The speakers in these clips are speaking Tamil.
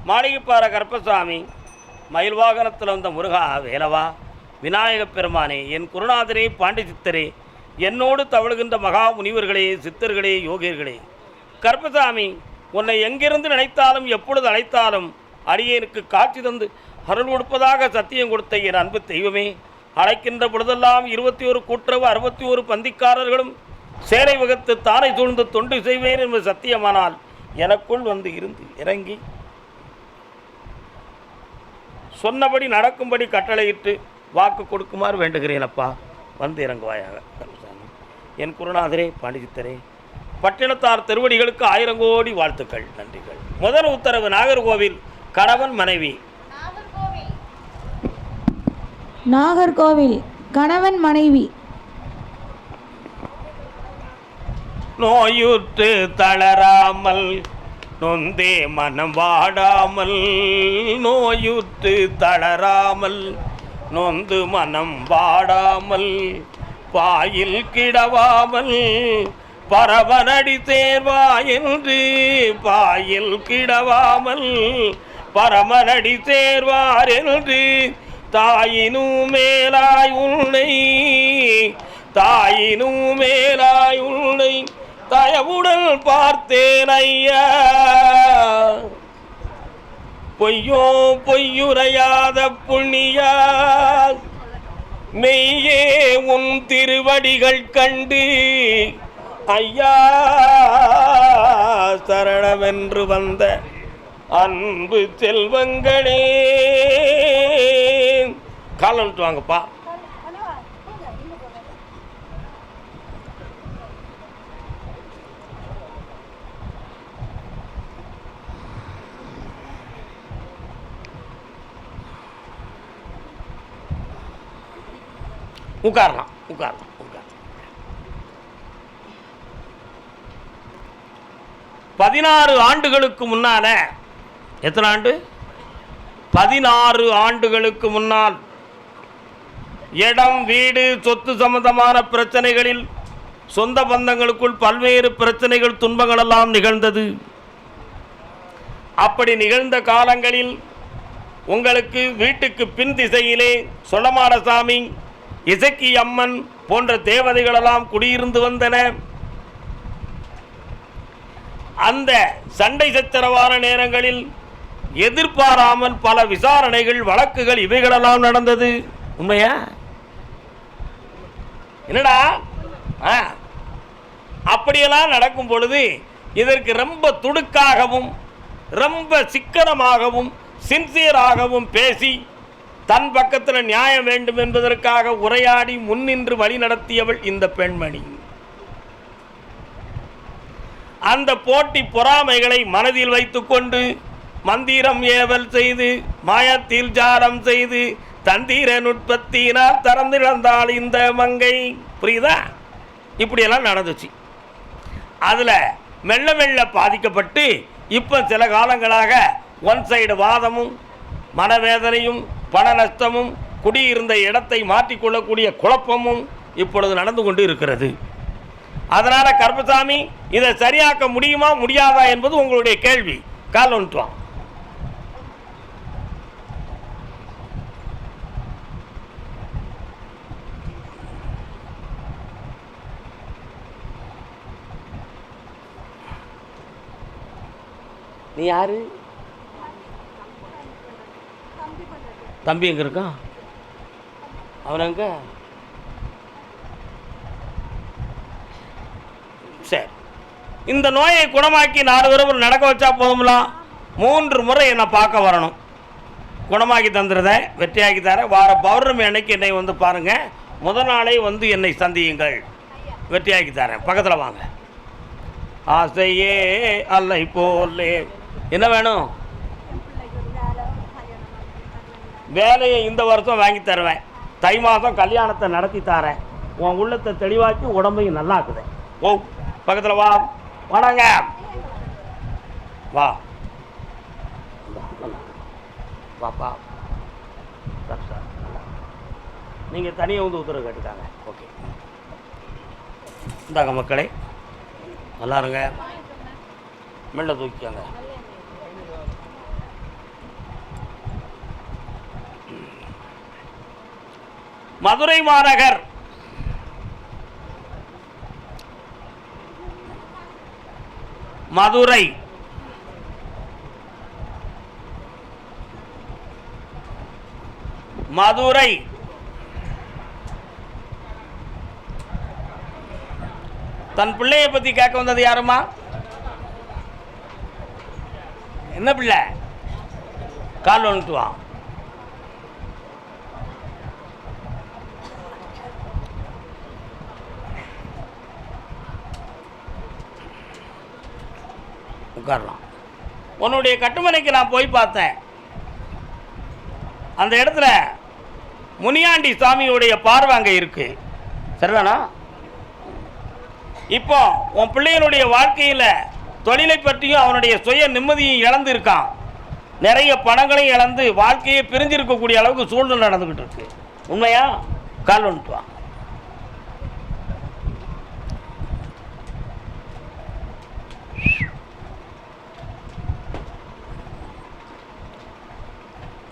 மாளிகைப்பாறை கருப்பசாமி, மயில் வாகனத்தில் வந்த முருகா வேலவா, விநாயகப் பெருமானே, என் குருநாதரே, பாண்டி சித்தரே, என்னோடு தவழுகின்ற மகா முனிவர்களே, சித்தர்களே, யோகியர்களே, கருப்பசாமி உன்னை எங்கிருந்து நினைத்தாலும் எப்பொழுது அழைத்தாலும் அடியேனுக்கு காட்சி தந்து அருள் கொடுப்பதாக சத்தியம் கொடுத்த என் அன்பு தெய்வமே, அழைக்கின்ற பொழுதெல்லாம் 21 கூட்டுறவு 61 பந்திக்காரர்களும் சேலை வகுத்து தாரை சூழ்ந்து தொண்டு செய்வேன் என்பது சத்தியமானால் எனக்குள் வந்து இருந்து இறங்கி சொன்னபடி நடக்கும்படி கட்டளையிட்டு வாக்கு கொடுக்குமாறு வேண்டுகிறேன். அப்பா, வந்து இறங்குவாயாக. என் குருநாதரே, பாண்டிசித்தரே, பட்டினத்தார் திருவடிகளுக்கு 1000 கோடி வாழ்த்துக்கள், நன்றிகள். முதல் உத்தரவு நாகர்கோவில் கணவன் மனைவி. நாகர்கோவில் கணவன் மனைவி. நோயுற்று தளராமல் நொந்தே மனம் வாடாமல், நோயுற்று தளராமல் நொந்து மனம் வாடாமல், பாயில் கிடவாமல் பரவனடி சேர்வா என்று, பாயில் கிடவாமல் பரமனடி சேர்வார் என்று, தாயினும் மேலாய் உன்னை, தாயினும் மேலாய் உன்னை தயவுடன் பார்த்தேன் ஐயா. பொய்யோ பொய்யுரையாத புண்ணியா, மெய்யே உன் திருவடிகள் கண்டு ஐயா சரணமென்று வந்த அன்பு செல்வங்களே. காலம் வாங்கப்பா. உட்காரலாம் உட்காரலாம் உட்காரலாம். 16 ஆண்டுகளுக்கு முன்னால, எத்தனை ஆண்டு? 16 ஆண்டுகளுக்கு முன்னால் இடம், வீடு, சொத்து சம்பந்தமான பிரச்சனைகளில் சொந்த பந்தங்களுக்குள் பல்வேறு பிரச்சனைகள், துன்பங்கள் எல்லாம் நிகழ்ந்தது. அப்படி நிகழ்ந்த காலங்களில் உங்களுக்கு வீட்டுக்கு பின் திசையிலே சொலமாடசாமி, இசக்கி அம்மன் போன்ற தேவதைகளெல்லாம் குடியிருந்து வந்தன. அந்த சண்டை சச்சரவான நேரங்களில் எதிர்பாராமல் பல விசாரணைகள், வழக்குகள் இவைகளெல்லாம் நடந்தது. உண்மையா? என்னடா? அப்படியெல்லாம் நடக்கும் பொழுது இதற்கு ரொம்ப துடுக்காகவும் ரொம்ப சிக்கனமாகவும் சின்சியராகவும் பேசி தன் பக்கத்தில் நியாயம் வேண்டும் என்பதற்காக உரையாடி முன்னின்று வழி நடத்தியவள் இந்த பெண்மணி. அந்த போட்டி பொறாமைகளை மனதில் வைத்துக்கொண்டு மந்திரம் ஏவல் செய்து மாயத்தில் ஜாலம் செய்து தந்திர நுட்பத்தினால் திறந்திழந்தாள் இந்த மங்கை. புரியுதா? இப்படியெல்லாம் நடந்துச்சு. அதில் மெல்ல மெல்ல பாதிக்கப்பட்டு இப்போ சில காலங்களாக ஒன் சைடு வாதமும் மனவேதனையும் பண நஷ்டமும் குடியிருந்த இடத்தை மாற்றிக்கொள்ளக்கூடிய குழப்பமும் இப்பொழுது நடந்து கொண்டு இருக்கிறது. அதனால் கருப்பசாமி, இதை சரியாக்க முடியுமா முடியாதா என்பது உங்களுடைய கேள்வி. கால் ஒன்றுவான். நீ யாரு? தம்பி எங்க இருக்கான்? அவன் எங்க? சரி, இந்த நோயை குணமாக்கி 4 தடவை நடக்க வச்சா போதும்லாம். 3 முறை என்னை பார்க்க வரணும். குணமாக்கி தந்துடுறேன், வெற்றியாக்கி தரேன். வார பௌர்ணமி அன்னைக்கு என்னை வந்து பாருங்கள். முதல் நாளே வந்து என்னை சந்தியுங்கள், வெற்றியாக்கி தரேன். பக்கத்தில் வாங்க. ஆசையே அல்லை போலே. என்ன வேணும்? வேலையை இந்த வருஷம் வாங்கி தருவேன். தை மாதம் கல்யாணத்தை நடத்தி தரேன். உன் உள்ளத்தை தெளிவாக்கி உடம்பையும் நல்லாக்குது. ஓ, பக்கத்தில் வா. வணங்க. வா வாப்பா. நீங்கள் தனியாக வந்து உத்தரவு கேட்டுக்காங்க. ஓகே, இந்தாங்க மக்களே, நல்லா இருங்க. மெல்ல தூக்கிக்காங்க. மதுரை மாநகர் மதுரை மதுரை தன் பிள்ளையை பற்றி கேட்க வந்தது யாருமா? என்ன பிள்ளை? கால் வந்துட்டு வா. உட்காரலாம். உன்னுடைய கட்டுமனைக்கு நான் போய் பார்த்தேன். அந்த இடத்துல முனியாண்டி சாமியுடைய பார்வை அங்கே இருக்கு. சரிதானா? இப்போ உன் பிள்ளைகளுடைய வாழ்க்கையில் தொழிலை பற்றியும் அவனுடைய சுய நிம்மதியும் இழந்து இருக்கான். நிறைய பணங்களையும் இழந்து வாழ்க்கையை பிரிஞ்சிருக்கக்கூடிய அளவுக்கு சூழ்நிலை நடந்துக்கிட்டு இருக்கு. உண்மையா? கால் வந்துட்டு வா.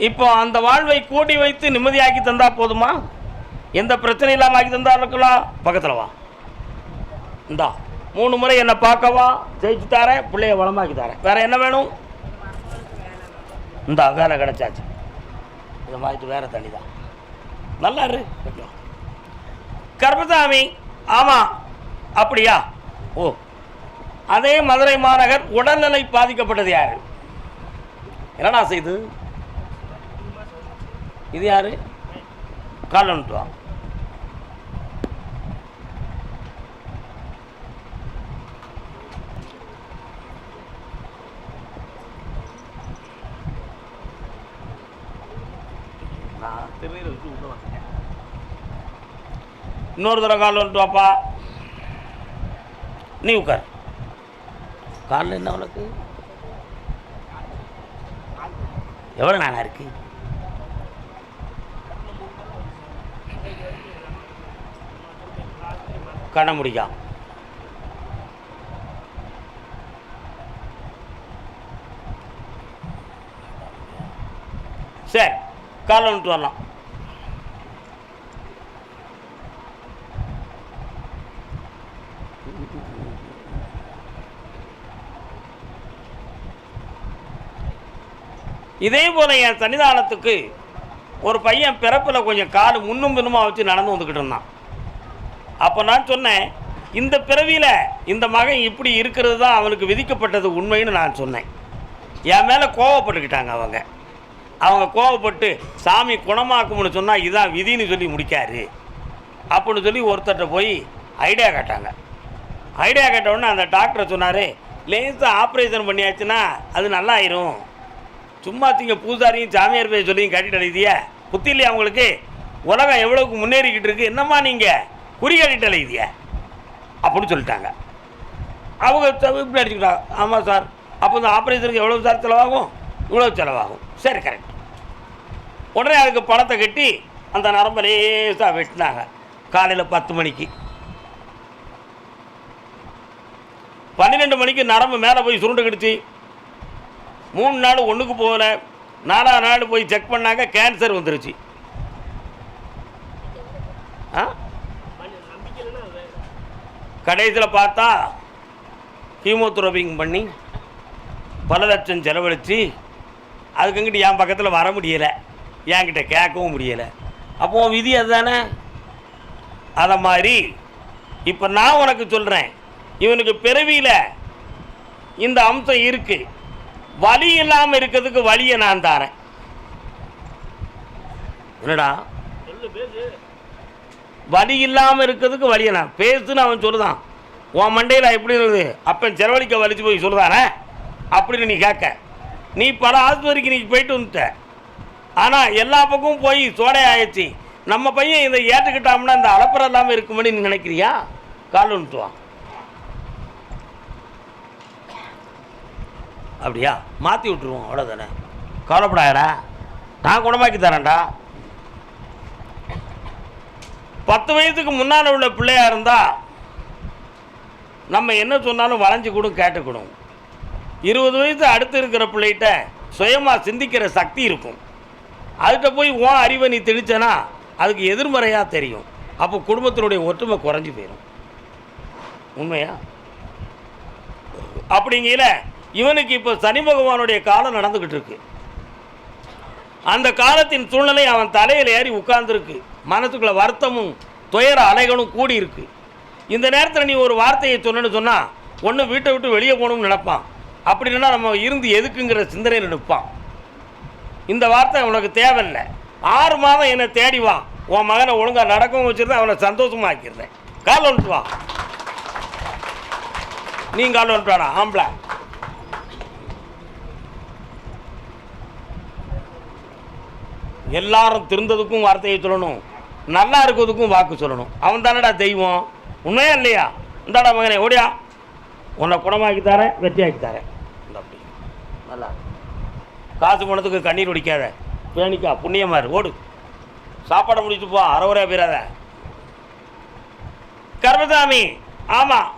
இப்போ அந்த வாழ்வை கூட்டி வைத்து நிம்மதியாக்கி தந்தா போதுமா? எந்த பிரச்சனை இல்லாமல் ஆக்கி தந்தா இருக்கலாம். பக்கத்தில் வா. இந்தா 3 முறை என்னை பார்க்கவா, ஜெயிச்சு தரேன், பிள்ளைய வளமாக்கி தரேன். வேற என்ன வேணும்? இந்தா வேலை கிடைச்சாச்சு. இதை மாற்றிட்டு வேற தண்ணி தான். நல்லா இரு. கர்மசாமி. ஆமாம். அப்படியா? ஓ, அதே மதுரை மாநகர் உடல்நிலை பாதிக்கப்பட்டது யாரு? என்னடா செய்து? இது யாரு? கால் வந்துட்டு வா. இன்னொரு தடவை கால் வந்துட்டு வாப்பா. நீ உட்கார். காலில் என்ன உனக்கு? எவ்வளோ நானா இருக்கு? கண்ண முடிக்கா. சரி, காலை வந்துட்டு வரலாம். இதே போல என் சன்னிதானத்துக்கு ஒரு பையன் பிறப்பில் கொஞ்சம் காடு முன்னும் பின்னுமா வச்சு நடந்து வந்துக்கிட்டு இருந்தான். அப்போ நான் சொன்னேன், இந்த பிறவியில் இந்த மகன் இப்படி இருக்கிறது தான் அவனுக்கு விதிக்கப்பட்டது உண்மைன்னு நான் சொன்னேன். என் மேலே கோவப்பட்டுக்கிட்டாங்க அவங்க கோவப்பட்டு சாமி குணமாக்கும்னு சொன்னால் இதுதான் விதின்னு சொல்லி முடிக்காரு அப்படின்னு சொல்லி ஒருத்தர்கிட்ட போய் ஐடியா கேட்டாங்க. ஐடியா கேட்டவுடனே அந்த டாக்டரை சொன்னார், லேசாக ஆப்ரேஷன் பண்ணியாச்சுன்னா அது நல்லாயிரும். சும்மா திங்க பூசாரியும் சாமியார் போய் சொல்லியும் கட்டிட்டு அழைதிய புத்தி இல்லையா அவங்களுக்கு? உலகம் எவ்வளோக்கு முன்னேறிக்கிட்டு இருக்குது, என்னம்மா நீங்கள் குறி கட்டிட்டு அழைதிய அப்படின்னு சொல்லிட்டாங்க. அவங்க இப்படி அடிச்சுக்கிட்டாங்க. ஆமாம் சார், அப்போ இந்த ஆப்ரேஷனுக்கு எவ்வளோ சார் செலவாகும்? இவ்வளோ செலவாகும். சரி, கரெக்ட். உடனே அதுக்கு பணத்தை கட்டி அந்த நரம்பை லேசாக வெட்டினாங்க. காலையில் 10 மணிக்கு 12 மணிக்கு நரம்பு மேலே போய் சுருண்டுக்கிடுச்சு. 3 நாள் ஒன்றுக்கு போகல. 4ஆம் நாள் போய் செக் பண்ணாங்க, கேன்சர் வந்துருச்சு. கடைசியில் பார்த்தா கீமோதெரபிங் பண்ணி பல லட்சம் செலவழித்து அதுக்குங்கிட்ட என் பக்கத்தில் வர முடியலை, என்கிட்ட கேட்கவும் முடியலை. அப்போ விதி அதுதானே. அதை மாதிரி இப்போ நான் உனக்கு சொல்கிறேன், இவனுக்கு பிறவியில் இந்த அம்சம் இருக்குது. வலி இல்லாமல் இருக்கிறதுக்கு வழியை நான் தாரேன். என்னடா வலி இல்லாமல் இருக்கிறதுக்கு வழியை நான் பேசுன்னு அவன் சொல்லுதான். உன் மண்டையில் எப்படி இருந்தது? அப்போ செலவழிக்க வலிச்சு போய் சொல்லுதானே அப்படின்னு நீ கேட்க. நீ பல ஆஸ்பத்திரிக்கு நீ போயிட்டு வந்துட்ட. ஆனால் எல்லா பக்கமும் போய் சோடை ஆயிடுச்சு. நம்ம பையன் இதை ஏற்றுக்கிட்டாம்னா இந்த அலப்பறம் இல்லாமல் இருக்கும்படி நீ நினைக்கிறியா? கால் வந்துட்டுவான். அப்படியா? மாற்றி விட்டுருவோம், அவ்வளோதானே. கவலைப்படாடா, நான் குணமாக்கி தரேன்டா. 10 வயசுக்கு முன்னால் உள்ள பிள்ளையாக இருந்தால் நம்ம என்ன சொன்னாலும் வளைஞ்சு கூட கேட்டுக்கணும். 20 வயசு அடுத்து இருக்கிற பிள்ளைகிட்ட சுயமாக சிந்திக்கிற சக்தி இருக்கும். அதுகிட்ட போய் உன் அறிவை நீ திணிச்சனா அதுக்கு எதிர்மறையாக தெரியும். அப்போ குடும்பத்தினுடைய ஒற்றுமை குறைஞ்சி போயிடும். உண்மையா? அப்படிங்கிற இவனுக்கு இப்போ சனி பகவானுடைய காலம் நடந்துக்கிட்டு இருக்கு. அந்த காலத்தின் சூழ்நிலை அவன் தலையில் ஏறி உட்கார்ந்துருக்கு. மனசுக்குள்ள வருத்தமும் துயர அலைகளும் கூடி இருக்கு. இந்த நேரத்தில் நீ ஒரு வார்த்தையை சொன்னு சொன்னால் ஒன்று வீட்டை விட்டு வெளியே போகணும்னு நினைப்பான். அப்படி இல்லைன்னா நம்ம இருந்து எதுக்குங்கிற சிந்தனையில் நிற்பான். இந்த வார்த்தை உனக்கு தேவையில்லை. 6 மாதம் என்னை தேடி வா, உன் மகனை ஒழுங்காக நடக்கவும் வச்சுருந்தேன், அவனை சந்தோஷமாக ஆக்கிடுறேன். கால் வந்துட்டு வா. நீ கால் வந்துட்டு வாடா ஆம்பளை. எல்லாரும் திருந்ததுக்கும் வார்த்தையை சொல்லணும், நல்லா இருக்கிறதுக்கும் வாக்கு சொல்லணும். அவன் தானடா தெய்வம். உண்மையா இல்லையா? இந்தாடா மகனே ஓடியா, உன்னை குணமாக்கி தரேன், வெற்றியாக்கி தரேன். அப்படி நல்லா காசு பணத்துக்கு கண்ணீர் ஒடிக்காத, பேணிக்கா புண்ணியமாரு, ஓடு. சாப்பாடை முடிச்சுட்டு போ, அறவுரையா போயிடாத. கர்மசாமி, ஆமாம்,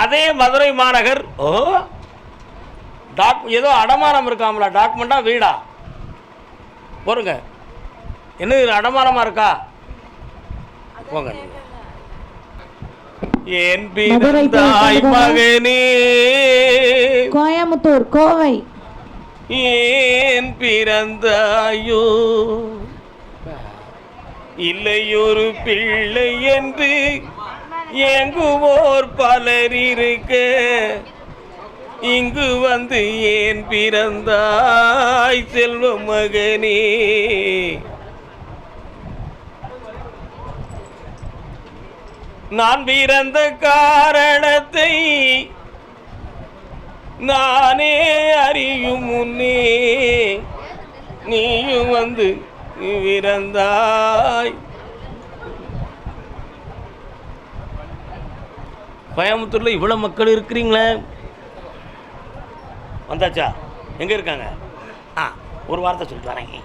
அதே மதுரை மாநகர். ஓ, ஏதோ அடமானம் இருக்காமலா? டாக்குமெண்ட்டா வீடா? போருங்க. என்ன அடமானமாக இருக்கா? போங்க. என் பிறந்தாய் மகனே கோயம்புத்தூர் கோவை, ஏன் பிறந்தாயோ இல்லையொரு பிள்ளை என்று எங்குவோர் பலர் இருக்க, இங்கு வந்து ஏன் பிறந்தாய் செல்வ மகனே. நான் பிறந்த காரணத்தை நானே அறியும் முன்னே நீயும் வந்து பிறந்தாய். கோயம்புத்தூரில் இவ்வளோ மக்கள் இருக்கிறீங்களே, வந்தாச்சா? எங்கே இருக்காங்க? ஒரு வார்த்தை சொல்லிட்டு வரேங்க.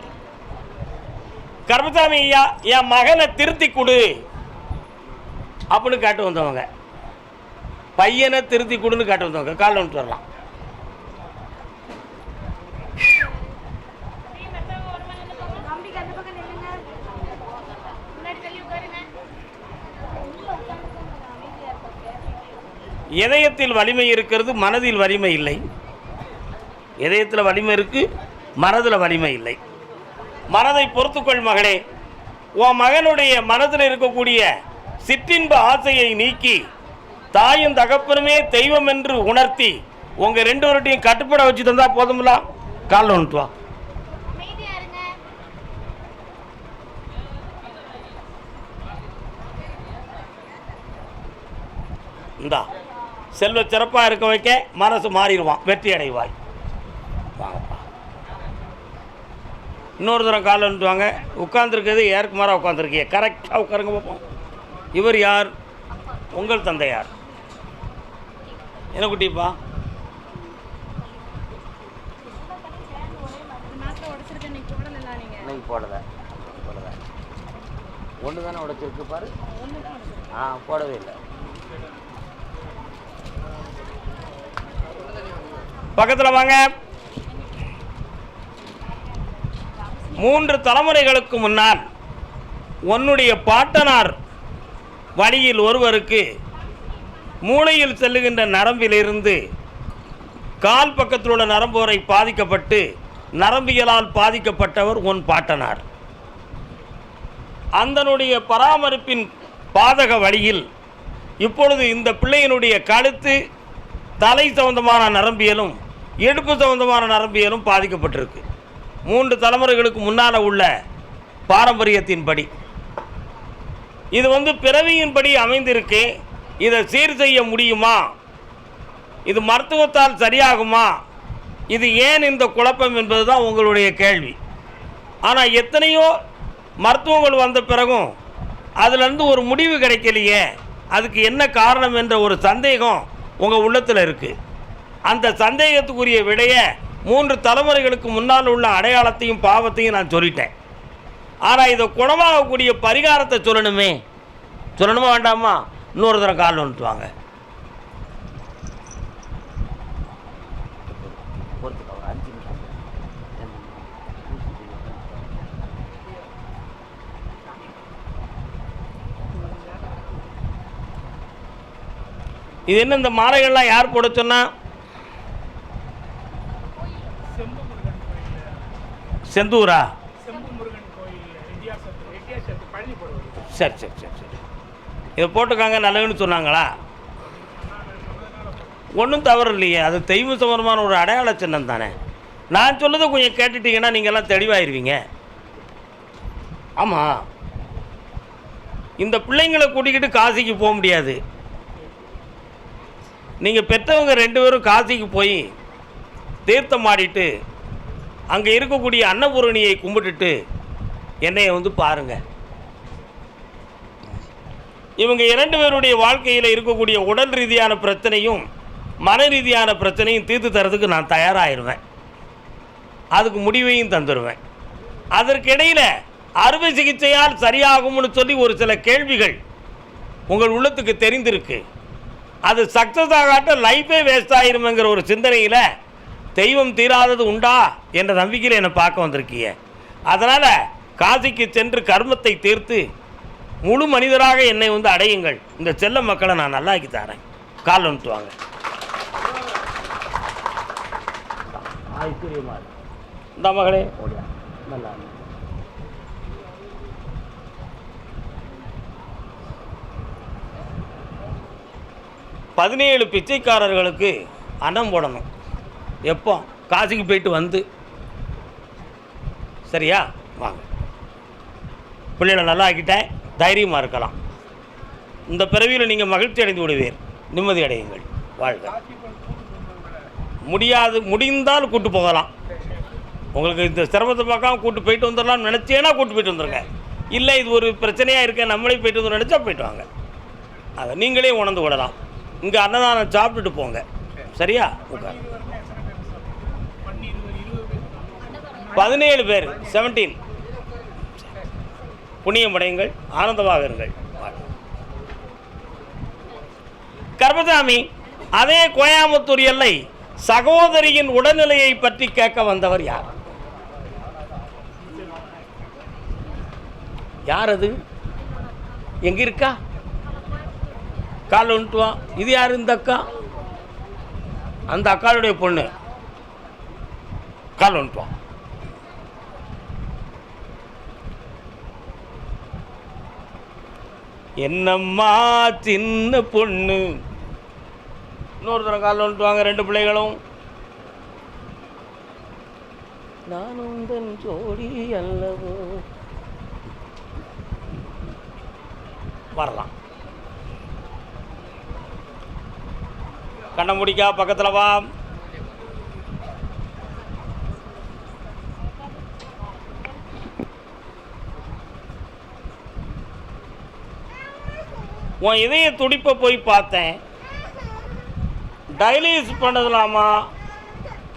கர்மசாமி ஐயா, என் மகனை திருத்தி கொடு அப்படின்னு கேட்டு வந்தவங்க, பையனை திருத்தி கொடுன்னு கேட்டு வந்தவங்க காலில் வந்துட்டு வரலாம். இதயத்தில் வலிமை இருக்கிறது, மனதில் வலிமை இல்லை. இதயத்தில் வலிமை இருக்கு, மனதில் வலிமை இல்லை. மனதை பொறுத்துக்கொள் மகளே. உன் மகனுடைய மனதில் இருக்கக்கூடிய சிற்றின்ப ஆசையை நீக்கி தாயும் தகப்பனுமே தெய்வம் என்று உணர்த்தி உங்கள் 2 பேருடையும் கட்டுப்பட வச்சு தந்தா போதும்ல. காலில் வந்துட்டு வா. இந்தா செல்வ சிறப்பாக இருக்க வைக்க மனசு மாறிடுவான், வெற்றி அடைவாய். வாங்கப்பா. இன்னொரு தரம் காலில் வந்துட்டு வாங்க. உட்காந்துருக்கிறது ஏற்கு மாறாக உட்காந்துருக்கீங்க, கரெக்டாக உட்காருங்க பார்ப்போம். இவர் யார்? உங்கள் தந்தையார். என்ன குட்டிப்பா? இன்னைக்கு போடலை ஒன்று தானே உடைச்சிருக்கு பாரு. போடவே இல்லை. பக்கத்தில் வாங்க. 3 தலைமுறைகளுக்கு முன்னால் உன்னுடைய பாட்டனார் வழியில் ஒருவருக்கு மூளையில் செல்லுகின்ற நரம்பிலிருந்து கால் பக்கத்தில் உள்ள நரம்பு வரை பாதிக்கப்பட்டு நரம்பியலால் பாதிக்கப்பட்டவர் உன் பாட்டனார். அந்தனுடைய பராமரிப்பின் பாதக வழியில் இப்பொழுது இந்த பிள்ளையினுடைய கழுத்து, தலை சம்பந்தமான நரம்பியலும் இடுப்பு சம்பந்தமான நரம்பியலும் பாதிக்கப்பட்டிருக்கு. 3 தலைமுறைகளுக்கு முன்னால் உள்ள பாரம்பரியத்தின்படி இது பிறவியின்படி அமைந்திருக்கு. இதை சீர் செய்ய முடியுமா? இது மருத்துவத்தால் சரியாகுமா? இது ஏன் இந்த குழப்பம் என்பது தான் உங்களுடைய கேள்வி. ஆனால் எத்தனையோ மருத்துவங்கள் வந்த பிறகும் அதிலிருந்து ஒரு முடிவு கிடைக்கலையே, அதுக்கு என்ன காரணம் என்ற ஒரு சந்தேகம் உங்கள் உள்ளத்தில் இருக்குது. அந்த சந்தேகத்துக்குரிய விடையை 3 தலைமுறைகளுக்கு முன்னால் உள்ள அடையாளத்தையும் பாவத்தையும் நான் சொல்லிட்டேன். ஆனால் இதை குணமாகக்கூடிய பரிகாரத்தை சொல்லணுமா வேண்டாமா? இன்னொரு தரம் கால் வந்துட்டு வாங்க. இது என்ன இந்த மாலைகள்லாம் யார் போட சொன்னா? செந்தூரா? சரி சரி சரி சரி, இதை போட்டுக்காங்க நல்லதுன்னு சொன்னாங்களா? ஒன்றும் தவறு இல்லையே, அது தெய்வ சம்பந்தமான ஒரு அடையாள சின்னம் தானே. நான் சொல்லதை கொஞ்சம் கேட்டுட்டீங்கன்னா நீங்கள்லாம் தெளிவாயிருவீங்க. ஆமாம், இந்த பிள்ளைங்களை கூட்டிக்கிட்டு காசிக்கு போக முடியாது. நீங்கள் பெற்றவங்க 2 பேரும் காசிக்கு போய் தீர்த்தம் ஆடிட்டு அங்கே இருக்கக்கூடிய அன்னபூரணியை கும்பிட்டுட்டு என்னையை வந்து பாருங்கள். இவங்க 2 பேருடைய வாழ்க்கையில் இருக்கக்கூடிய உடல் ரீதியான பிரச்சனையும் மன ரீதியான பிரச்சனையும் தீர்த்து தரதுக்கு நான் தயாராகிடுவேன். அதுக்கு முடிவையும் தந்துடுவேன். அதற்கிடையில் அறுவை சிகிச்சையால் சரியாகும்னு சொல்லி ஒரு சில கேள்விகள் உங்கள் உள்ளத்துக்கு தெரிந்திருக்கு. அது சக்ஸஸ் ஆகாட்ட லைஃபே வேஸ்ட் ஆகிருமேங்கிற ஒரு சிந்தனையில் தெய்வம் தீராதது உண்டா என்ற நம்பிக்கையில் என்னை பார்க்க வந்திருக்கீங்க. அதனால் காசிக்கு சென்று கர்மத்தை தீர்த்து முழு மனிதராக என்னை வந்து அடையுங்கள். இந்த செல்ல மக்களை நான் நல்லாக்கி தரேன். கால் வந்துட்டு வாங்க. இந்த மகளே நல்லா 17 பிச்சைக்காரர்களுக்கு அன்னம் போடணும். எப்போ? காசிக்கு போயிட்டு வந்து. சரியா? வாங்க, பிள்ளைகளை நல்லா ஆக்கிட்டேன், தைரியமாக இருக்கலாம். இந்த பிறவியில் நீங்கள் மகிழ்ச்சி அடைந்து விடுவீர். நிம்மதி அடையுங்கள். வாழ்க. முடிந்தால் கூட்டு போகலாம். உங்களுக்கு இந்த சிரமத்தை பார்க்காம கூட்டு போயிட்டு வந்துடலாம்னு நினச்சேன்னா கூட்டு போயிட்டு வந்துடுங்க. இல்லை இது ஒரு பிரச்சனையாக இருக்க நம்மளே போயிட்டு வந்து நினச்சா போயிட்டு வாங்க. அதை நீங்களே உணர்ந்து விடலாம். இங்கே அன்னதானம் சாப்பிட்டுட்டு போங்க. சரியா? உட்கார். 17 பேர், 17. புண்ணியம் அடையுங்கள், ஆனந்தமாக இருங்கள். கர்மசாமி, அதே கோயம்புத்தூர் எல்லை சகோதரியின் உடல்நிலையை பற்றி கேட்க வந்தவர் யார்? யார் அது? எங்க இருக்கா? கால் வந்துட்டு வா. இது யார்? இந்த அக்கா, அந்த அக்காளுடைய பொண்ணு. கால் வந்துட்டு வா. என்னம்மா சின்ன பொண்ணு. இன்னொரு தரம் கால் வந்துட்டு வாங்க. 2 பிள்ளைகளும். நானும் தன் ஜோடி அல்லவோ. வரலாம். கண்ணை முடிக்கா, பக்கத்தில் வா. உன் இதய துடிப்பை போய் பார்த்தேன். டயலிஸ் பண்ணலாமா,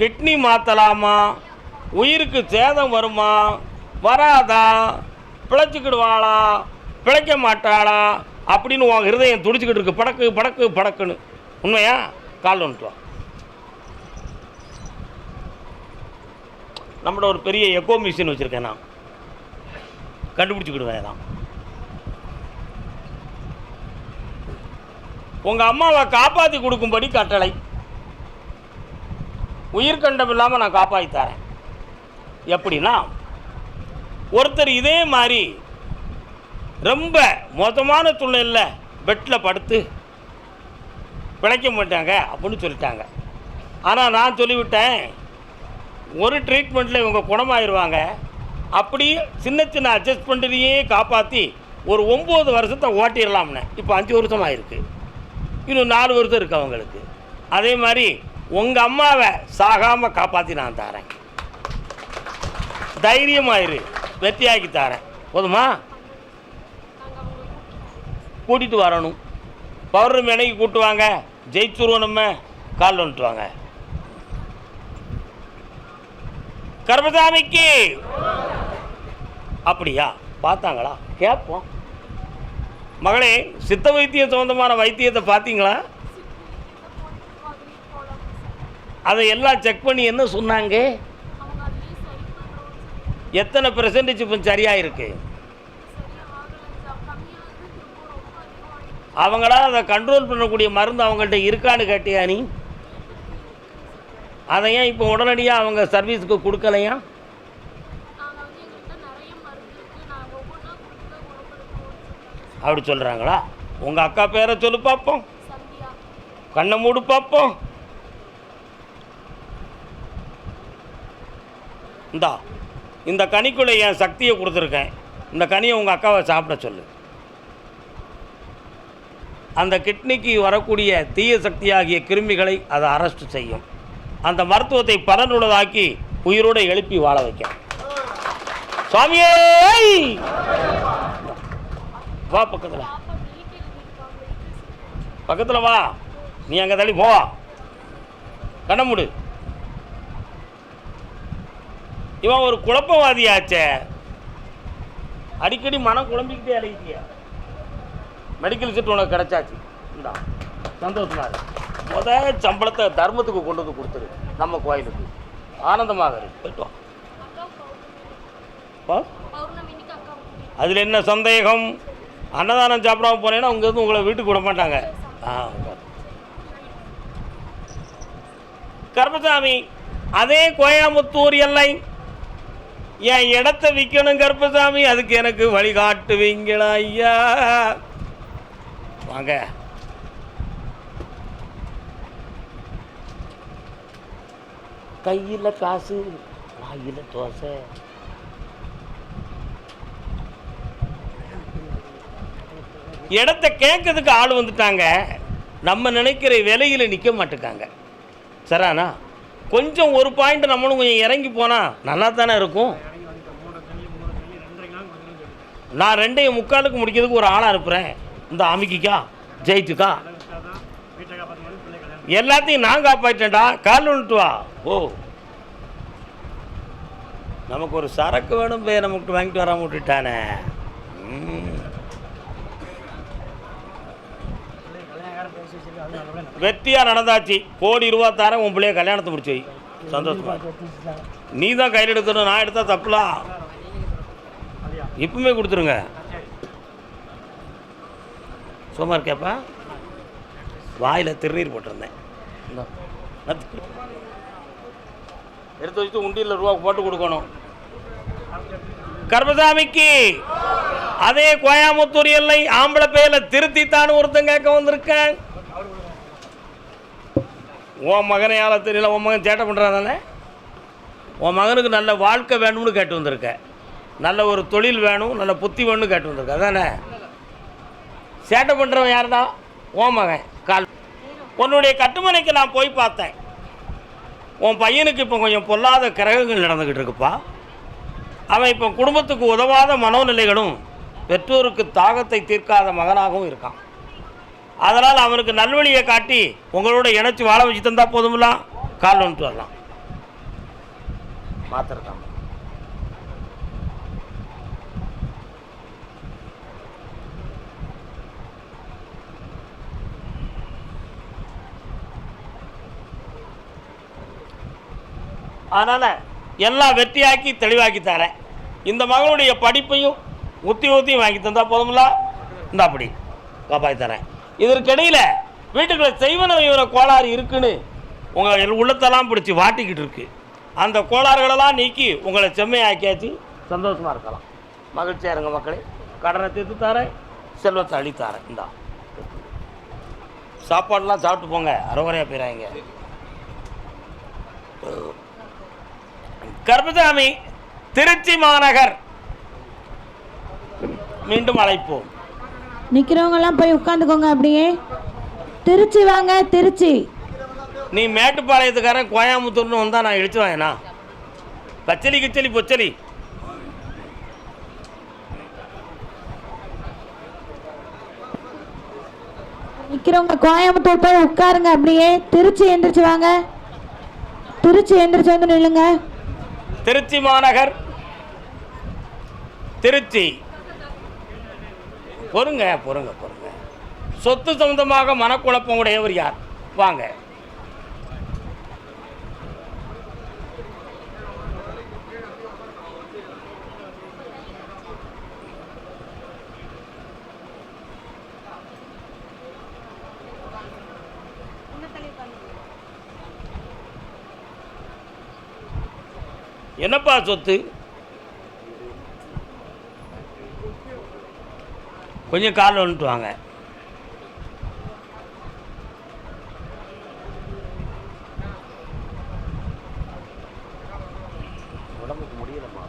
கிட்னி மாற்றலாமா, உயிருக்கு சேதம் வருமா, வராதா, பிழைச்சிக்கிடுவாளா, பிழைக்க மாட்டாளா அப்படின்னு உன் ஹிருதயம் துடிச்சிக்கிட்டு இருக்கு. படக்கு படக்கு படக்குன்னு. உண்மையா? கால் வந்துட்டு வா. நம்மளோட ஒரு பெரிய எக்கோ மிஷின் வச்சுருக்கேன் நான், கண்டுபிடிச்சிக்கிடுவேன் தான். உங்கள் அம்மாவை காப்பாற்றி கொடுக்கும்படி கட்டளை. உயிர்கண்டம் இல்லாமல் நான் காப்பாற்றி தரேன். எப்படின்னா, ஒருத்தர் இதே மாதிரி ரொம்ப மோசமான சூழ்நிலையில் பெட்டில் படுத்து பிழைக்க மாட்டாங்க அப்படின்னு சொல்லிட்டாங்க. ஆனால் நான் சொல்லிவிட்டேன், ஒரு ட்ரீட்மெண்ட்டில் இவங்க குணமாயிருவாங்க. அப்படி சின்ன சின்ன அட்ஜஸ்ட்மெண்ட்லேயே காப்பாற்றி ஒரு 9 வருஷத்தை ஓட்டிடலாம்னு. இப்போ 5 வருஷம் ஆயிருக்கு. இன்னும் 4 வருஷம் இருக்குது அவங்களுக்கு. அதே மாதிரி உங்கள் அம்மாவை சாகாமல் காப்பாற்றி நான் தரேன். தைரியமாயிரு, வெற்றியாக்கி தரேன். போதுமா? கூட்டிகிட்டு வரணும். பௌர்ணமி அன்னைக்கு கூப்பிட்டு வாங்க. ஜெயிச்சுருவோம் நம்ம. கால் வந்துட்டு வாங்க. கர்மசாமிக்கு அப்படியா? பார்த்தாங்களா? கேட்போம். மகளே, சித்த வைத்தியம் சம்பந்தமான வைத்தியத்தை பார்த்தீங்களா? அதை எல்லாம் செக் பண்ணி என்ன சொன்னாங்க? எத்தனை % இப்போ சரியாக இருக்கு? அவங்களால அதை கண்ட்ரோல் பண்ணக்கூடிய மருந்து அவங்கள்ட்ட இருக்கான்னு கேட்டியா நீ? அதை ஏன் இப்போ உடனடியாக அவங்க சர்வீஸுக்கு கொடுக்கலையா? அப்படி சொல்கிறாங்களா? உங்கள் அக்கா பேரை சொல்லு பார்ப்போம், கண்ணை மூடு பார்ப்போம். இந்த கனிக்குள்ளே என் சக்தியை கொடுத்துருக்கேன். இந்த கனியை உங்கள் அக்காவை சாப்பிட சொல்லு. அந்த கிட்னிக்கு வரக்கூடிய தீய சக்தியாகிய கிருமிகளை அதை அரெஸ்ட் செய்யும். அந்த மருத்துவத்தை பலனுள்ளதாக்கி உயிரோடு எழுப்பி வாழ வைக்க. சுவாமியே வா, பக்கத்தில் பக்கத்தில் வா. நீ அங்கே தள்ளி போ, கண்ண மூடு. இவன் ஒரு குழப்பவாதியாச்சே, அடிக்கடி மனம் குழம்பிக்கிட்டே அழைக்கிட்டியா? மெடிக்கல் செட் உனக்கு கிடச்சாச்சு, இந்தா சந்தோஷமா இருக்கு. சம்பளத்தை தர்மத்துக்கு கொண்டு வந்து கொடுத்துரு, நம்ம கோயிலுக்கு ஆனந்தமாக இருக்கு. அதில் என்ன சந்தேகம்? அன்னதானம் சாப்பிடாம போனேன்னா அவங்க வந்து உங்களை வீட்டுக்கு விட மாட்டாங்க. கருப்பசாமி, அதே கோயம்புத்தூர் எல்லை என் இடத்தை விற்கணும் கருப்பசாமி, அதுக்கு எனக்கு வழிகாட்டுவீங்களா ஐயா? வாங்க. கையில் காசு, வாயில் தோசை. இடத்தை கேட்கறதுக்கு ஆள் வந்துட்டாங்க. நம்ம நினைக்கிற விலையில் நிற்க மாட்டேக்காங்க. சரானா கொஞ்சம் ஒரு பாயிண்ட் நம்மளும் கொஞ்சம் இறங்கி போனால் நல்லா தானே இருக்கும். நான் 2:45 முடிக்கிறதுக்கு ஒரு ஆளாக அனுப்புகிறேன். இந்த அமிக்கிக்கா ஜெயிச்சுக்கா எல்லாத்தையும் நான் காப்பாற்றேன்டா. கால் விட்டு வா. ஓ, நமக்கு ஒரு சரக்கு வேணும் பே, நமக்கு வாங்கிட்டு வராம விட்டுட்டானே. வெற்றியாக நடந்தாச்சு. ₹1,00,00,000 தரேன், உன் பிள்ளைய கல்யாணத்தை முடிச்சு வை. சந்தோஷமா. நீ தான் கையில் எடுக்கணும், நான் எடுத்தால் தப்புலாம். இப்பவுமே கொடுத்துருங்க. சும்மா இருக்கேப்பா, வாயில் திருநீர் போட்டிருந்தேன், எடுத்து வச்சுட்டு உண்டியில் ரூபா போட்டு கொடுக்கணும். கருப்பசாமிக்கு அதே கோயம்புத்தூர் எல்லை ஆம்பளை பேர்ல திருத்தித்தான் ஒருத்தன் கேட்க வந்திருக்கேன். உன் மகனை யார தெரியல, உன் மகன் சேட்டை பண்ணுறாதானே? உன் மகனுக்கு நல்ல வாழ்க்கை வேணும்னு கேட்டு வந்திருக்க, நல்ல ஒரு தொழில் வேணும், நல்ல புத்தி வேணும்னு கேட்டு வந்திருக்க. அதானே? சேட்டை பண்ணுறவன் யார் தான்? உன் மகன். கால் உன்னுடைய கட்டுமனைக்கு நான் போய் பார்த்தேன். உன் பையனுக்கு இப்போ கொஞ்சம் பொல்லாத கிரகங்கள் நடந்துக்கிட்டு இருக்குப்பா. அவன் இப்போ குடும்பத்துக்கு உதவாத மனோநிலைகளும் பெற்றோருக்கு தாகத்தை தீர்க்காத மகனாகவும் இருக்கான். அதனால் அவனுக்கு நல்வழியை காட்டி உங்களோட இணைச்சி வாழ வச்சு தந்தால் போதும்லாம். கால் வந்துட்டு வரலாம். மாத்திருக்கான். அதனால் எல்லாம் வெற்றியாக்கி தெளிவாக்கி தரேன். இந்த மகனுடைய படிப்பையும் உத்தியோகத்தையும் வாங்கி தந்தால் போதும்ல. இந்த அப்படி காப்பாற்றி தரேன். இதற்கிடையில் வீட்டுக்குள்ளே செய்வன இவர கோளாறு இருக்குன்னு உங்கள் உள்ளத்தெல்லாம் பிடிச்சி வாட்டிக்கிட்டு இருக்கு. அந்த கோளாறுகளெல்லாம் நீக்கி உங்களை செம்மையாக்கியாச்சு. சந்தோஷமாக இருக்கலாம். மகிழ்ச்சியாக இருங்க மக்களே. கடனை தீர்த்து தரேன், செல்வத்தை அழித்தாரேன். இந்தா சாப்பாடெலாம் சாப்பிட்டு போங்க, அரைகுறையாக போயிடாங்க. கருப்பசாமி, திருச்சி மாநகர் மீண்டும் அழைப்போம். நிக்கிறவங்கலாம் போய் உட்காந்துக்கோங்க. அப்படியே திருச்சி வாங்க. திருச்சி நீ மேட்டுப்பாளையத்துக்காரன் கோயம்புத்தூர்னு வந்தா நான் இழிச்சு வாங்கினா பச்சலி கிச்சலி பொச்சலி. நிக்கிறவங்க கோயம்புத்தூர் போய் உட்காருங்க. அப்படியே திருச்சி எந்திரிச்சு வாங்க. திருச்சி எந்திரிச்சு வந்து நில்லுங்க. திருச்சி மாநகர் திருச்சி. பொறுங்க பொறுங்க பொறுங்க. சொத்து சம்பந்தமாக மனக்குழப்பம் உடையவர் யார்? வாங்க. என்னப்பா சொத்து? கொஞ்சம் காலில் வந்துட்டு வாங்க. உடம்புக்கு முடியலம்மா.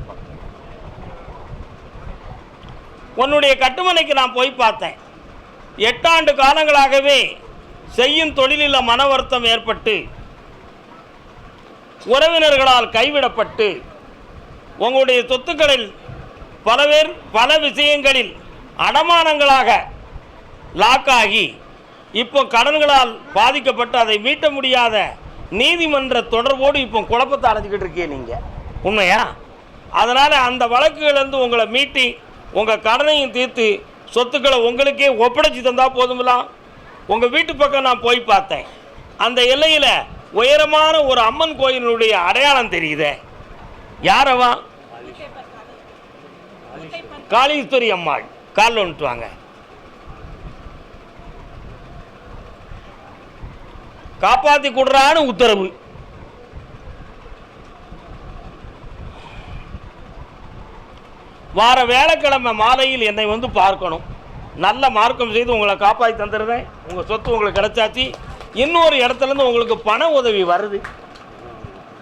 உன்னுடைய கட்டுமனைக்கு நான் போய் பார்த்தேன். 8 ஆண்டு காலங்களாகவே செய்யும் தொழிலில் மன வருத்தம் ஏற்பட்டு உறவினர்களால் கைவிடப்பட்டு உங்களுடைய சொத்துக்களில் பல பேர் பல விஷயங்களில் அடமானங்களாக லாக்காகி இப்போ கடன்களால் பாதிக்கப்பட்டு அதை மீட்ட முடியாத நீதிமன்ற தொடர்போடு இப்போ குழப்பத்தை அடைஞ்சிக்கிட்டு இருக்கீங்க நீங்கள். உண்மையா? அதனால் அந்த வழக்குகளிலிருந்து உங்களை மீட்டி உங்கள் கடனையும் தீர்த்து சொத்துக்களை உங்களுக்கே ஒப்படைச்சி தந்தால் போதுமில்லாம். உங்கள் வீட்டு பக்கம் நான் போய் பார்த்தேன். அந்த எல்லையில் உயரமான ஒரு அம்மன் கோயிலுடைய அடையாளம் தெரியுதே. யாரவா? காளீஸ்வரி அம்மாள். காலில் வந்துட்டு வாங்க. காப்பாற்றி கொடுறான்னு உத்தரவு. வார வேலைக்கிழமை மாலையில் என்னை வந்து பார்க்கணும். நல்ல மார்க்கம் செய்து உங்களை காப்பாற்றி தந்துடுறேன். உங்கள் சொத்து உங்களுக்கு கிடைச்சாச்சு. இன்னொரு இடத்துலேருந்து உங்களுக்கு பண உதவி வருது.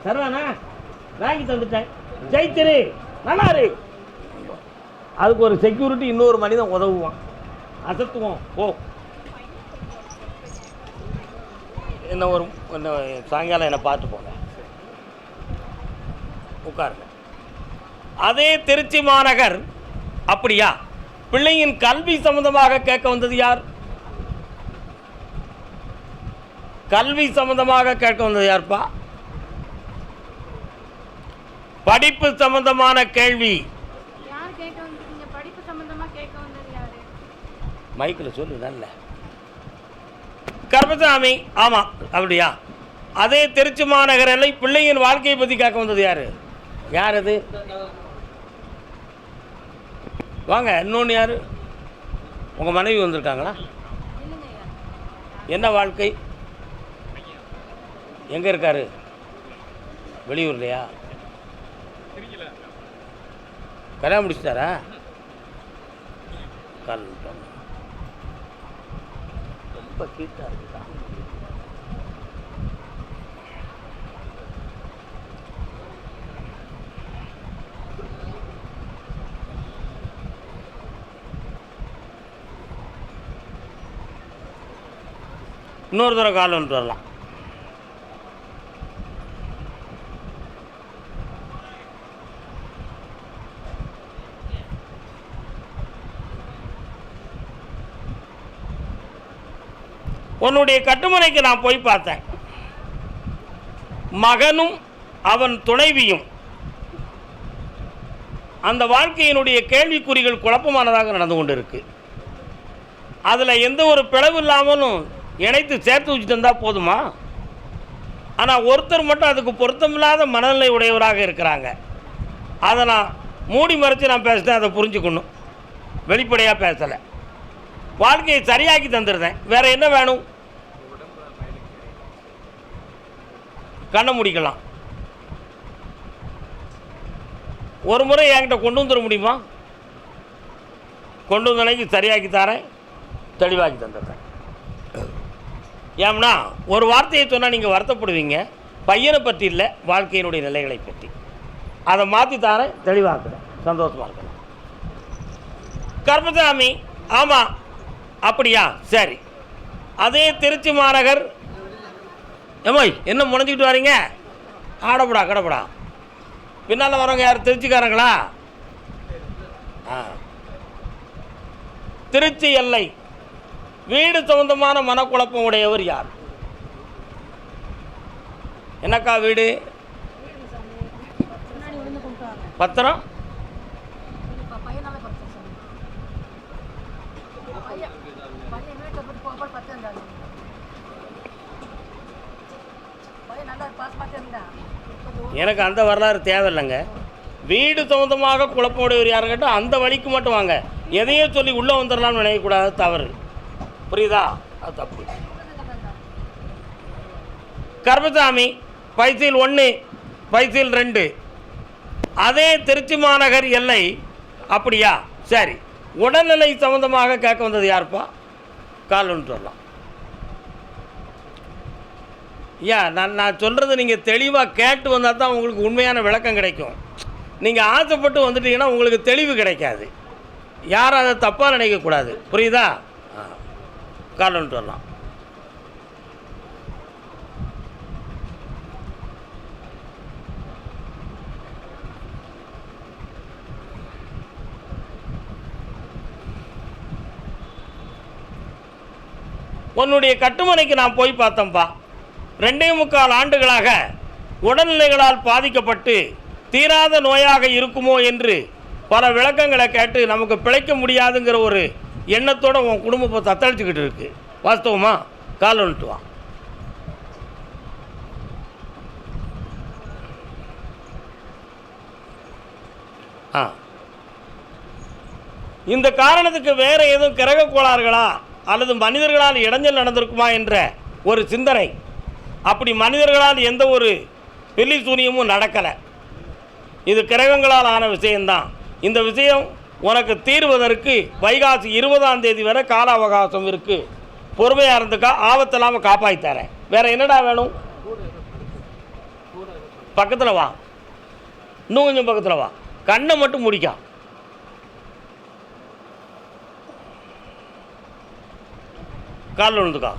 சரிதானா? வாங்கி தந்துட்டேன். ஜெயிச்சிரு, நல்லாரு. அதுக்கு ஒரு செக்யூரிட்டி இன்னொரு மனிதன் உதவுவான். அசத்துவோம். ஓ, என்ன ஒரு சாயங்காலம் என்னை பார்த்து போங்க. உட்காருங்க. அதே திருச்சி மாநகர். அப்படியா? பிள்ளையின் கல்வி சம்பந்தமாக கேட்க வந்தது யார்? கல்வி சம்பந்தமாக கேட்க வந்தது யார்ப்பா? படிப்பு சம்பந்தமான கேள்வி. மைக்கில் சொல்லு. நல்ல கருப்பசாமி. ஆமாம், அப்படியா? அதே திருச்சி மாநகர் எல்லை பிள்ளையின் வாழ்க்கையை பற்றி கேட்க வந்தது யார்? யார் அது? வாங்க. இன்னொன்று யார்? உங்கள் மனைவி வந்திருக்காங்களா? என்ன வாழ்க்கை? எங்கே இருக்காரு? வெளியூர்லையா? கல்யாணம் முடிச்சிட்டாரா? ரொம்ப கீட்டாக இருக்குதா? இன்னொரு தடவை கால் வந்துட்டு வரலாம். உன்னுடைய கட்டுமனைக்கு நான் போய் பார்த்தேன். மகனும் அவன் துணைவியும் அந்த வாழ்க்கையினுடைய கேள்விக்குறிகள் குழப்பமானதாக நடந்து கொண்டு இருக்கு. அதில் எந்த ஒரு பிளவு இல்லாமலும் இணைத்து சேர்த்து வச்சு தந்தால் போதுமா? ஆனால் ஒருத்தர் மட்டும் அதுக்கு பொருத்தமில்லாத மனநிலை உடையவராக இருக்கிறாங்க. அதை நான் மூடி மறைச்சி நான் பேசிட்டேன். அதை புரிஞ்சுக்கணும். வெளிப்படையாக பேசலை. வாழ்க்கையை சரியாக்கி தந்துருந்தேன். வேறு என்ன வேணும்? கண்ணை முடிக்கலாம். ஒரு முறை என்கிட்ட கொண்டு வந்துட முடியுமா? கொண்டு வந்தனைக்கு சரியாக்கி தரேன், தெளிவாக்கி தந்துடுறேன். ஏம்னா ஒரு வார்த்தையை சொன்னால் நீங்கள் வருத்தப்படுவீங்க. பையனை பற்றி இல்லை, வாழ்க்கையினுடைய நிலைகளை பற்றி. அதை மாற்றி தரேன், தெளிவாக்குறேன். சந்தோஷமாக இருக்கணும். கருப்பசாமி. ஆமாம், அப்படியா? சரி. அதே திருச்சி மாநகர். ஏமாய், என்ன முனைஞ்சிக்கிட்டு வரீங்க? ஆடப்படா கடப்படா. பின்னால் வரவங்க யார்? திருச்சிக்காரங்களா? திருச்சி எல்லை வீடு சம்பந்தமான மனக்குழப்பம் உடையவர் யார்? என்னக்கா வீடு? பத்திரம்? எனக்கு அந்த வரலாறு தேவையில்லைங்க. வீடு சம்பந்தமாக குழப்பமுடையவர் யாருன்னு கேட்டால் அந்த வழிக்கு மட்டும் வாங்க. எதையும் சொல்லி உள்ளே வந்துடலாம்னு நினைக்கக்கூடாது. தவறு. புரியுதா? அது தப்பு. கருப்பசாமி. பைசீல் 1, பைசீல் 2, அதே திருச்சி மாநகர் எல்லை. அப்படியா? சரி. உடல்நிலை சம்பந்தமாக கேட்க வந்தது யாருப்பா? கால் ஒன்று சொல்லலாம். ஏன் நான் சொல்கிறது நீங்கள் தெளிவாக கேட்டு வந்தால் தான் உங்களுக்கு உண்மையான விளக்கம் கிடைக்கும். நீங்கள் ஆசைப்பட்டு வந்துட்டீங்கன்னா உங்களுக்கு தெளிவு கிடைக்காது. யாரும் அதை தப்பாக நினைக்கக்கூடாது. புரியுதா? கால் ஒன்று சொல்லலாம். உன்னுடைய கட்டுமனைக்கு நான் போய் பார்த்தேன்ப்பா. 2.25 ஆண்டுகளாக உடல்நிலைகளால் பாதிக்கப்பட்டு தீராத நோயாக இருக்குமோ என்று பல விளக்கங்களை கேட்டு நமக்கு பிழைக்க முடியாதுங்கிற ஒரு எண்ணத்தோடு உன் குடும்பத்தை தத்தளிச்சுக்கிட்டு இருக்கு. வாஸ்தவமா? கால் வந்துட்டு வா. இந்த காரணத்துக்கு வேறு எதுவும் கிரக கோளாறுகளா அல்லது மனிதர்களால் இடைஞ்சல் நடந்திருக்குமா என்ற ஒரு சிந்தனை. அப்படி மனிதர்களால் எந்த ஒரு வெள்ளி சூனியமும் நடக்கலை. இது கிரகங்களால் ஆன விஷயம்தான். இந்த விஷயம் உனக்கு தீர்வதற்கு வைகாசி 20ஆம் தேதி வரை கால அவகாசம் இருக்குது. பொறுமையாக இருந்துக்கா, ஆபத்தில்லாமல் காப்பாற்றி தரேன். வேறு என்னடா வேணும்? பக்கத்தில் வா, இன்னும் கொஞ்சம் பக்கத்தில் வா. கண்ணை மட்டும் முடிக்கா. காலில் விழுந்துக்கா.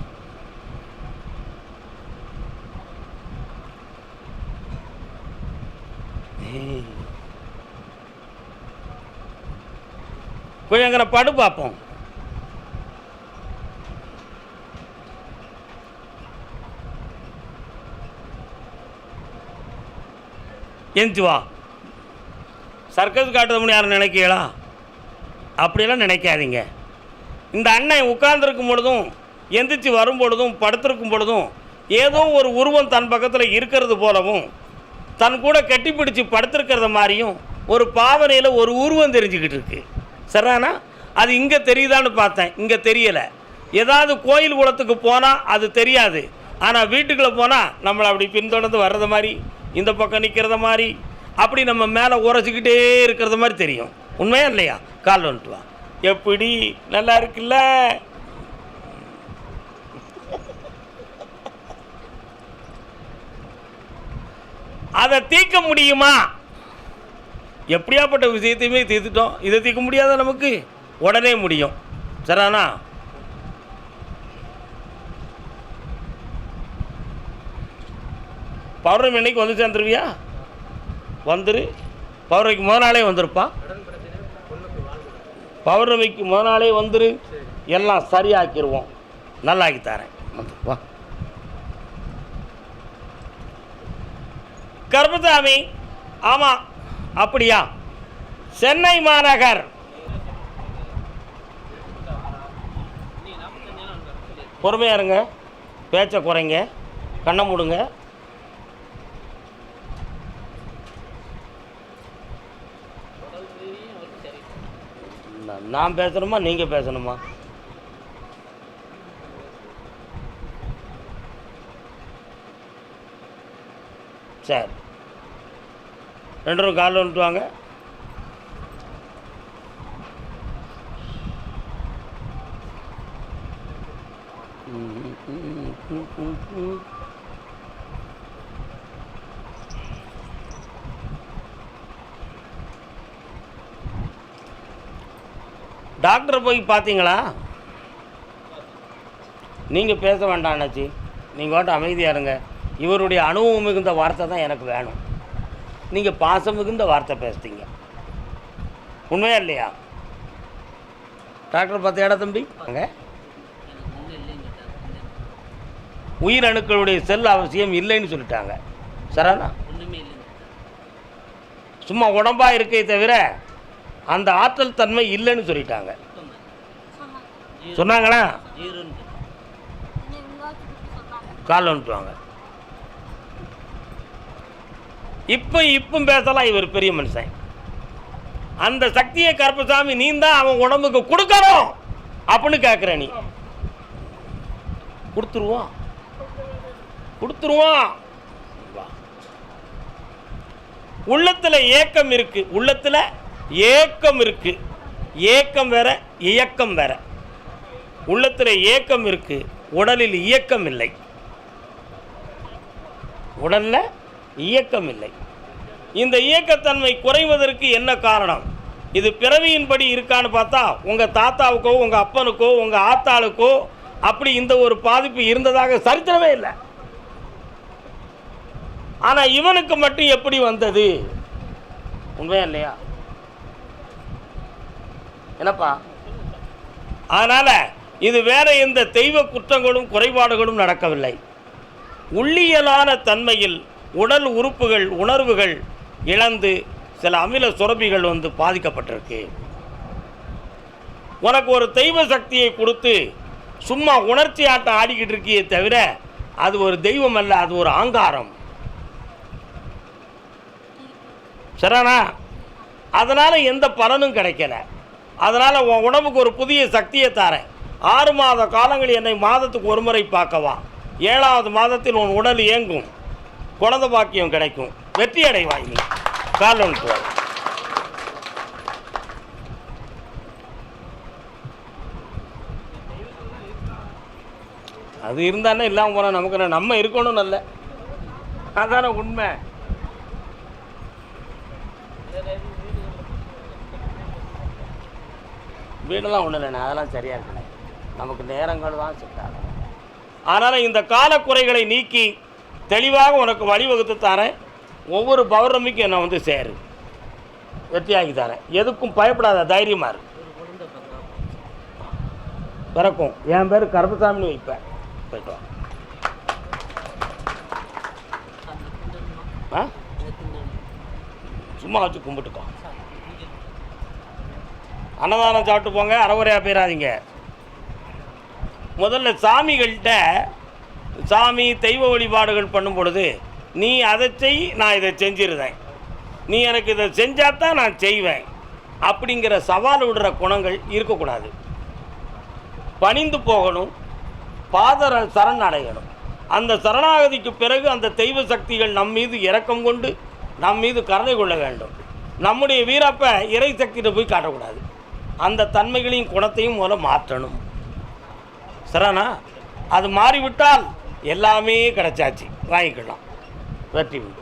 கொஞ்சம் அங்கே படு பார்ப்போம். எந்திச்சு வா. சர்க்கஸ் காட்டுறதுன்னு யாரும் நினைக்கிறீங்களா? அப்படியெல்லாம் நினைக்காதீங்க. இந்த அண்ணன் உட்கார்ந்துருக்கும் பொழுதும் எந்திரிச்சு வரும் பொழுதும் படுத்திருக்கும் பொழுதும் ஏதோ ஒரு உருவம் தன் பக்கத்தில் இருக்கிறது போலவும் தன் கூட கட்டிப்பிடிச்சு படுத்திருக்கிறத மாதிரியும் ஒரு பாவனையில் ஒரு உருவம் தெரிஞ்சுக்கிட்டு இருக்கு. சரிதானா? அது இங்கே தெரியுதான்னு பார்த்தேன், இங்கே தெரியலை. ஏதாவது கோயில் குளத்துக்கு போனால் அது தெரியாது. ஆனால் வீட்டுக்குள்ளே போனால் நம்மளை அப்படி பின்தொடர்ந்து வர்றது மாதிரி, இந்த பக்கம் நிற்கிறத மாதிரி, அப்படி நம்ம மேலே உரைச்சிக்கிட்டே இருக்கிறத மாதிரி தெரியும். உண்மையா இல்லையா? கால் வந்துட்டு வா. எப்படி நல்லா இருக்குல்ல? அதை தீர்க்க முடியுமா? எப்படியாப்பட்ட விஷயத்தையுமே தீர்த்துட்டோம். இதை தீர்க்க முடியாத நமக்கு உடனே முடியும். சரிண்ணா? பௌர்ணமி அன்னைக்கு வந்து சேர்ந்துருவியா? வந்துரு. பௌர்ணமிக்கு முதல் நாளே வந்துருப்பா. பௌர்ணமிக்கு முதல் நாளே வந்துரு. எல்லாம் சரியாக்கிடுவோம். நல்லாக்கி தரேன். வா. கருப்பசாமி. ஆமாம். அப்படியா? சென்னை மாநகர். பொறுமையாக இருங்க, பேச்சை குறைங்க, கண்ணை மூடுங்க. நான் பேசணுமா நீங்கள் பேசணுமா? சரி, 2 பேரும் காலில் வந்துட்டு வாங்க. டாக்டரை போய் பார்த்தீங்களா? நீங்கள் பேச வேண்டாம் அண்ணாச்சி, நீங்கள் வாட்ட அமைதியாக இருங்க. இவருடைய அனுபவம் மிகுந்த வார்த்தை தான் எனக்கு வேணும். நீங்கள் பாசம் மிகுந்த வார்த்தை பேசுகிறீங்க. உண்மையா இல்லையா? டாக்டர் பார்த்தியாடா தம்பி? அங்கே உயிரணுக்களுடைய செல் அவசியம் இல்லைன்னு சொல்லிட்டாங்க. சரிண்ணா? சும்மா உடம்பாக இருக்கே தவிர அந்த ஆற்றல் தன்மை இல்லைன்னு சொல்லிட்டாங்க. சொன்னாங்களா? கால் வந்துட்டுவாங்க. இப்போ பேசலாம். இவர் பெரிய மனுஷன். அந்த சக்தியை கருப்பசாமி நீ தான் அவன் உடம்புக்கு கொடுக்கணும் அப்படின்னு கேட்குற. நீ கொடுத்துருவான். உள்ளத்தில் ஏக்கம் இருக்குது, உள்ளத்தில் ஏக்கம் இருக்குது. ஏக்கம் வேற, இயக்கம் வேற. உள்ளத்தில் ஏக்கம் இருக்குது, உடலில் இயக்கம் இல்லை. உடலில் இயக்கம் இல்லை. இந்த இயக்கத்தன்மை குறைவதற்கு என்ன காரணம்? இது பிறவியின்படி இருக்கான்னு பார்த்தா உங்கள் தாத்தாவுக்கோ உங்கள் அப்பனுக்கோ உங்கள் ஆத்தாளுக்கோ அப்படி இந்த ஒரு பாதிப்பு இருந்ததாக சரித்திரமே இல்லை. ஆனால் இவனுக்கு மட்டும் எப்படி வந்தது? உண்மையா இல்லையா? என்னப்பா? அதனால் இது வேற எந்த தெய்வ குற்றங்களும் குறைபாடுகளும் நடக்கவில்லை. உள்ளியலான தன்மையில் உடல் உறுப்புகள் உணர்வுகள் இழந்து சில அமில சுரபிகள் வந்து பாதிக்கப்பட்டிருக்கு. உனக்கு ஒரு தெய்வ சக்தியை கொடுத்து சும்மா உணர்ச்சி ஆட்டம் ஆடிக்கிட்டு இருக்கியே தவிர அது ஒரு தெய்வம் அல்ல, அது ஒரு ஆங்காரம். சரிண்ணா? அதனால் எந்த பலனும் கிடைக்கல. அதனால் உன் உடம்புக்கு ஒரு புதிய சக்தியை தாரேன். 6 மாத காலங்கள் என்னை மாதத்துக்கு ஒரு முறை பார்க்கவா. 7வது மாதத்தில் உன் உடல் இயங்கும், குழந்தை பாக்கியம் கிடைக்கும், வெற்றி அடைவாய். நீ காலம் போ. அது இருந்தானே இல்லாமல் போனால் நமக்கு நம்ம இருக்கணும். நல்ல அதான உண்மை. வீடெல்லாம் ஒன்றும் இல்லைண்ணே, அதெல்லாம் சரியாக இருக்குண்ணே. நமக்கு நேரங்கள் தான் சிக்காது. அதனால் இந்த காலக்குறைகளை நீக்கி தெளிவாக உனக்கு வழிவகுத்து தரேன். ஒவ்வொரு பௌர்ணமிக்கும் என்னை வந்து சேரு, வெற்றியாகி தரேன். எதுக்கும் பயப்படாத, தைரியமாக இரு. பிறக்கும். என் பேர் கருப்பசாமின்னு வைப்பேன். போய்ட்டு வா. சும்மா வச்சு கும்பிட்டுக்கோ. அன்னதானம் சாப்பிட்டு போங்க, அறகுறையாக போயிடாதீங்க. முதல்ல சாமிகள்கிட்ட சாமி தெய்வ வழிபாடுகள் பண்ணும் பொழுது நீ அதை செய், நான் இதை செஞ்சிருந்தேன், நீ எனக்கு இதை செஞ்சாதான் நான் செய்வேன் அப்படிங்கிற சவால் விடுற குணங்கள் இருக்கக்கூடாது. பணிந்து போகணும், சரண் அடையணும். அந்த சரணாகதிக்கு பிறகு அந்த தெய்வ சக்திகள் நம் மீது இரக்கம் கொண்டு நம் மீது கருணை கொள்ள வேண்டும். நம்முடைய வீரப்பை இறை சக்தியிட்ட போய் காட்டக்கூடாது. அந்த தன்மைகளையும் குணத்தையும் முதல்ல மாற்றணும். சரிண்ணா? அது மாறிவிட்டால் எல்லாமே கிடைச்சாச்சு, வாங்கிக்கலாம். வெற்றி உண்டு.